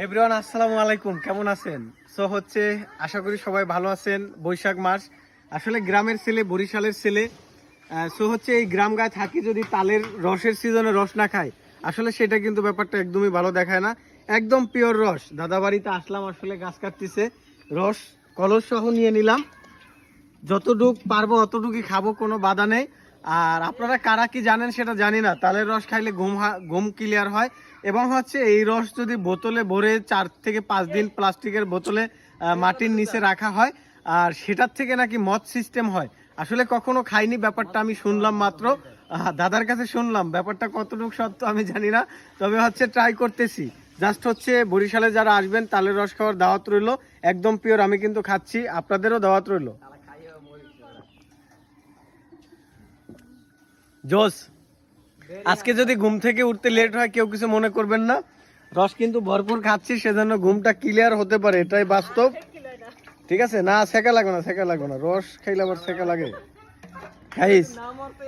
Everyone আসসালামু আলাইকুম, কেমন আছেন? সো হচ্ছে আশা করি সবাই ভালো আছেন। বৈশাখ মাস, আসলে গ্রামের ছেলে, বরিশালের ছেলে। সো হচ্ছে এই গ্রাম গায়ে থাকি, যদি তালের রসের সিজনে রস না খায় আসলে সেটা কিন্তু ব্যাপারটা একদমই ভালো দেখায় না। একদম পিওর রস। দাদা বাড়িতে আসলাম, আসলে গাছ কাটতেছে, রস কলস সহ নিয়ে নিলাম। যতটুক পারবো অতটুকুই খাবো, কোনো বাধা নেই। আর আপনারা কারা কি জানেন সেটা জানি না, তালের রস খাইলে ঘুম ক্লিয়ার হয়। এবং হচ্ছে এই রস যদি বোতলে ভরে 4 থেকে 5 দিন প্লাস্টিকের বোতলে মাটির নিচে রাখা হয়, আর সেটার থেকে নাকি মদ সিস্টেম হয়। আসলে কখনো খাইনি, ব্যাপারটা আমি শুনলাম মাত্র, দাদার কাছে শুনলাম। ব্যাপারটা কতটুকু সত্য আমি জানি না, তবে হচ্ছে ট্রাই করতেছি। জাস্ট হচ্ছে বরিশালে যারা আসবেন তালের রস খাওয়ার দাওয়াত রইলো, একদম পিওর। আমি কিন্তু খাচ্ছি, আপনাদেরও দাওয়াত রইলো। জোস। আজকে যদি ঘুম থেকে উঠতে লেট হয় কেউ কিছু মনে করবেন না, রস কিন্তু ভরপুর খাচ্ছি, সেজন্য ঘুমটা ক্লিয়ার হতে পারে, এটাই বাস্তব। ঠিক আছে, না সেকা লাগবে না, সেকা লাগবে না, রস খাইলে আবার সেকা লাগে খাইস।